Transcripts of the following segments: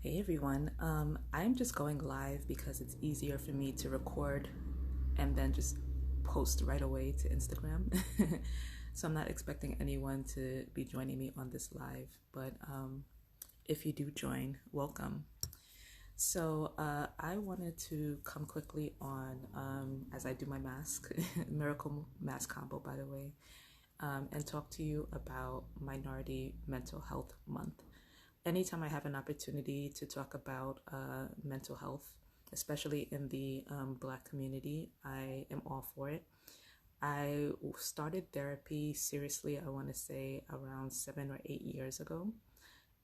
Hey everyone, I'm just going live because it's easier for me to record and then just post right away to Instagram. So I'm not expecting anyone to be joining me on this live, but if you do join, welcome. So I wanted to come quickly on, as I do my mask, miracle mask combo, by the way, and talk to you about Minority Mental Health Month. Anytime I have an opportunity to talk about mental health, especially in the Black community, I am all for it. I started therapy seriously, I want to say around 7 or 8 years ago,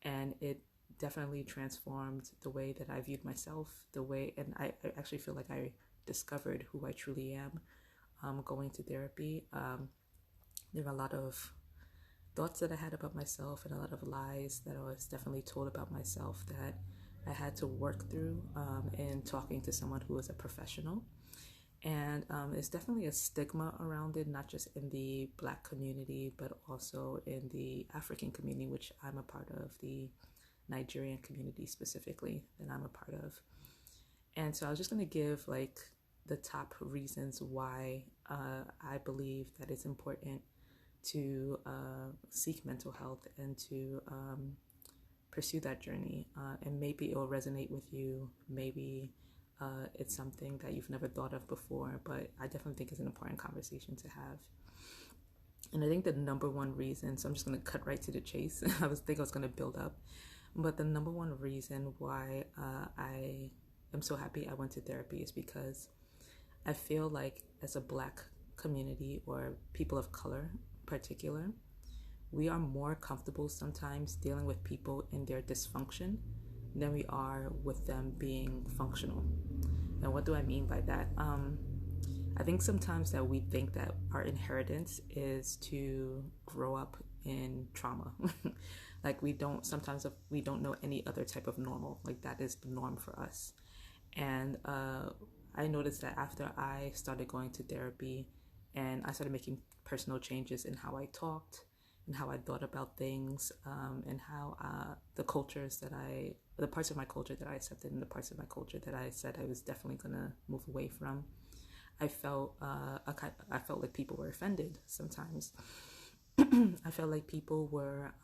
and it definitely transformed the way that I viewed myself, and I actually feel like I discovered who I truly am going to therapy. There were a lot of thoughts that I had about myself and a lot of lies that I was definitely told about myself that I had to work through in talking to someone who was a professional. And there's definitely a stigma around it, not just in the Black community, but also in the African community, which I'm a part of, the Nigerian community specifically, that I'm a part of. And so I was just going to give like the top reasons why I believe that it's important to seek mental health and to pursue that journey. And maybe it will resonate with you. Maybe it's something that you've never thought of before, but I definitely think it's an important conversation to have. And I think the number one reason, so I'm just going to cut right to the chase. I was going to build up, but the number one reason why I am so happy I went to therapy is because I feel like as a Black community or people of color in particular, we are more comfortable sometimes dealing with people in their dysfunction than we are with them being functional. And what do I mean by that? I think sometimes that we think that our inheritance is to grow up in trauma. Like we don't know any other type of normal. Like that is the norm for us. And I noticed that after I started going to therapy and I started making personal changes in how I talked and how I thought about things, and how the parts of my culture that I accepted and the parts of my culture that I said I was definitely gonna move away from, I felt like people were offended sometimes. I felt like people were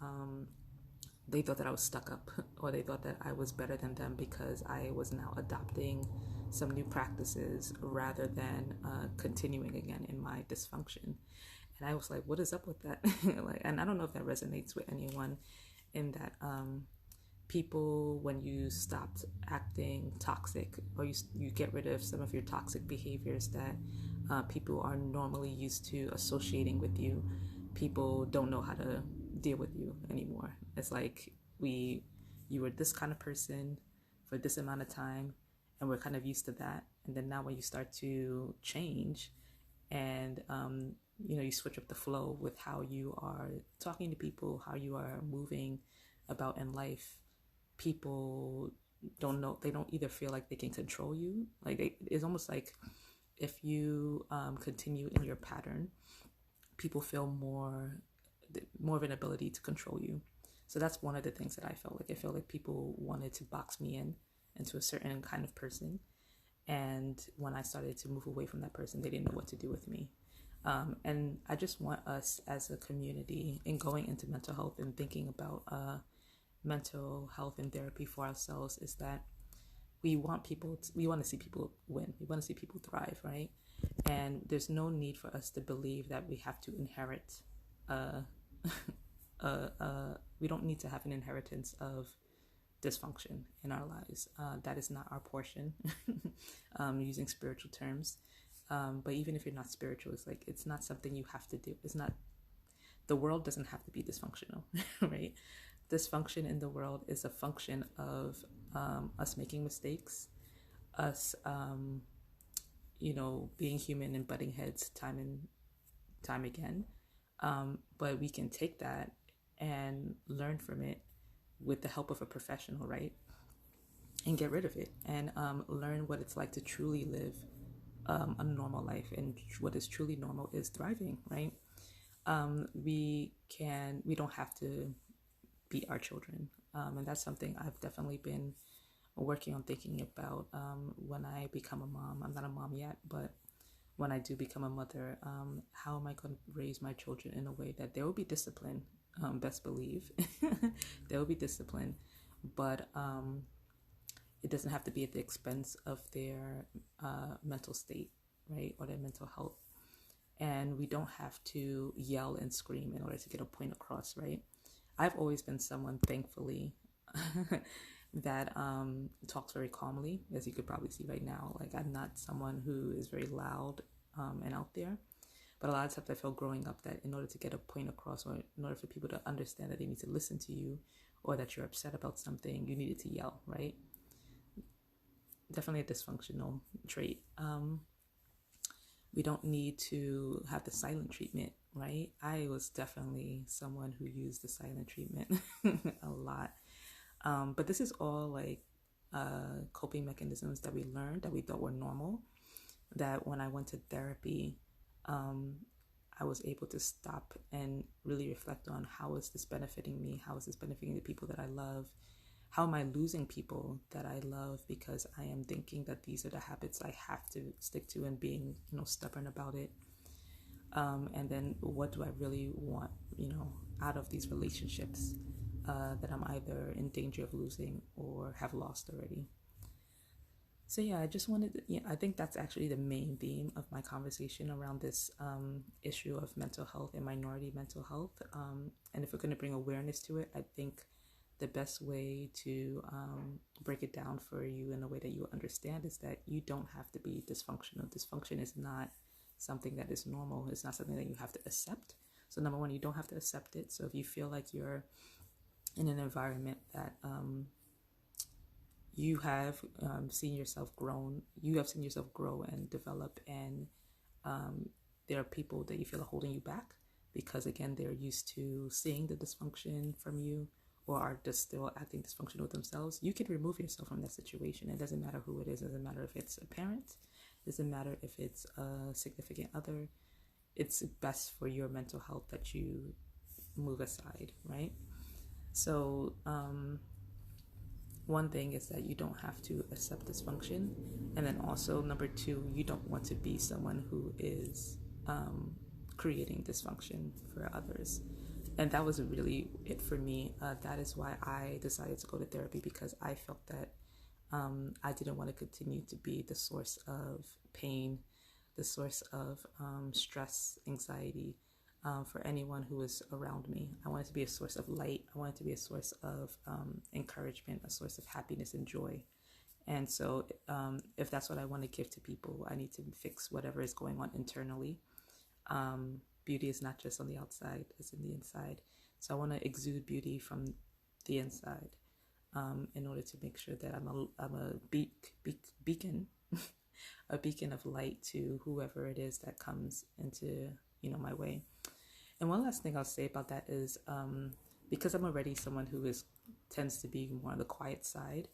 they thought that I was stuck up, or they thought that I was better than them because I was now adopting some new practices rather than continuing again in my dysfunction. And I was like, what is up with that? And I don't know if that resonates with anyone, in that people, when you stopped acting toxic, or you get rid of some of your toxic behaviors that people are normally used to associating with you, people don't know how to deal with you anymore. It's like you were this kind of person for this amount of time, and we're kind of used to that. And then now when you start to change and you switch up the flow with how you are talking to people, how you are moving about in life, people don't know, they don't either feel like they can control you. It's almost like if you continue in your pattern, people feel more of an ability to control you. So that's one of the things that I felt like. I felt like people wanted to box me into a certain kind of person. And when I started to move away from that person, they didn't know what to do with me. And I just want us as a community, in going into mental health and thinking about mental health and therapy for ourselves, is that we want to see people win. We want to see people thrive, right? And there's no need for us to believe that we have to inherit we don't need to have an inheritance of dysfunction in our lives. That is not our portion, using spiritual terms. But even if you're not spiritual, it's not something you have to do. The world doesn't have to be dysfunctional, right? Dysfunction in the world is a function of us making mistakes, us, being human and butting heads time and time again. But we can take that and learn from it with the help of a professional, right? And get rid of it and learn what it's like to truly live a normal life. And what is truly normal is thriving, right? We don't have to beat our children. And that's something I've definitely been working on thinking about when I become a mom. I'm not a mom yet, but when I do become a mother, how am I going to raise my children in a way that there will be discipline? Best believe there will be discipline, but it doesn't have to be at the expense of their mental state, right, or their mental health. And we don't have to yell and scream in order to get a point across, right? I've always been someone, thankfully, that talks very calmly, as you could probably see right now. Like, I'm not someone who is very loud and out there. But a lot of times I felt growing up that in order to get a point across, or in order for people to understand that they need to listen to you, or that you're upset about something, you needed to yell, right? Definitely a dysfunctional trait. We don't need to have the silent treatment, right? I was definitely someone who used the silent treatment a lot. But this is all like coping mechanisms that we learned that we thought were normal, that when I went to therapy, I was able to stop and really reflect on, how is this benefiting me? How is this benefiting the people that I love? How am I losing people that I love because I am thinking that these are the habits I have to stick to, and being, stubborn about it? And then what do I really want, out of these relationships that I'm either in danger of losing or have lost already? So yeah, I just wanted to, I think that's actually the main theme of my conversation around this issue of mental health and minority mental health. And if we're going to bring awareness to it, I think the best way to break it down for you in a way that you understand is that you don't have to be dysfunctional. Dysfunction is not something that is normal. It's not something that you have to accept. So number one, you don't have to accept it. So if you feel like you're in an environment that you have seen yourself grow and develop, and there are people that you feel are holding you back because, again, they're used to seeing the dysfunction from you, or are just still acting dysfunctional themselves, you can remove yourself from that situation. It doesn't matter who it is. It doesn't matter if it's a parent. It doesn't matter if it's a significant other. It's best for your mental health that you move aside, right? So one thing is that you don't have to accept dysfunction. And then also, number two, you don't want to be someone who is creating dysfunction for others. And that was really it for me. That is why I decided to go to therapy, because I felt that I didn't want to continue to be the source of pain, the source of stress, anxiety for anyone who was around me. I wanted to be a source of light. I wanted to be a source of encouragement, a source of happiness and joy. And so if that's what I want to give to people, I need to fix whatever is going on internally. Beauty is not just on the outside, it's in the inside. So I want to exude beauty from the inside in order to make sure that I'm a beacon, a beacon of light to whoever it is that comes into, my way. And one last thing I'll say about that is because I'm already someone who tends to be more on the quiet side,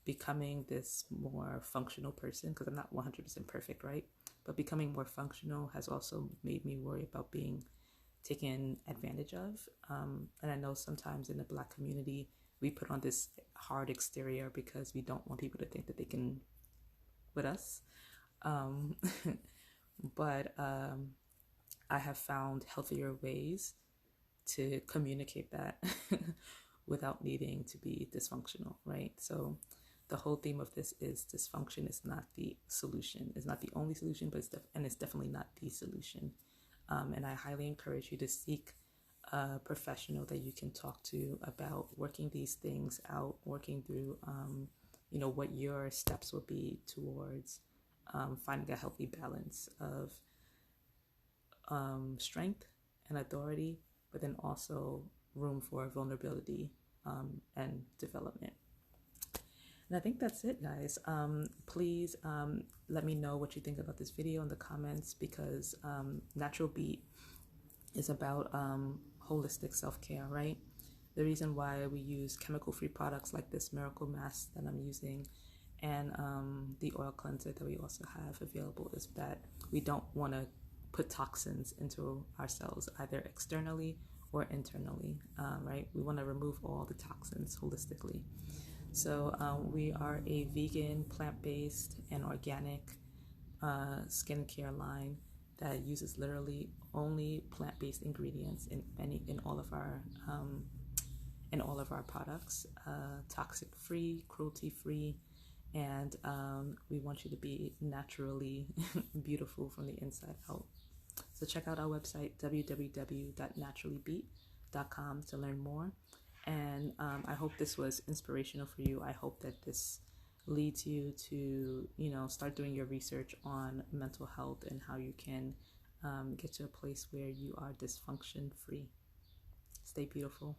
becoming this more functional person, because I'm not 100% perfect, right? But becoming more functional has also made me worry about being taken advantage of. And I know sometimes in the Black community, we put on this hard exterior because we don't want people to think that they can with us. But I have found healthier ways to communicate that without needing to be dysfunctional, right? So the whole theme of this is dysfunction is not the solution. It's not the only solution, but it's definitely not the solution. And I highly encourage you to seek a professional that you can talk to about working these things out, working through, what your steps will be towards finding a healthy balance of strength and authority, but then also room for vulnerability and development. And I think that's it, guys. Please let me know what you think about this video in the comments, because NaturallyBeet is about holistic self-care, right? The reason why we use chemical-free products like this miracle mask that I'm using and the oil cleanser that we also have available is that we don't want to put toxins into ourselves, either externally or internally, right? We want to remove all the toxins holistically. So we are a vegan, plant-based, and organic skincare line that uses literally only plant-based ingredients in all of our products, toxic-free, cruelty-free, and we want you to be naturally beautiful from the inside out. So check out our website, www.naturallybeet.com, to learn more. And I hope this was inspirational for you. I hope that this leads you to, start doing your research on mental health and how you can get to a place where you are dysfunction free. Stay beautiful.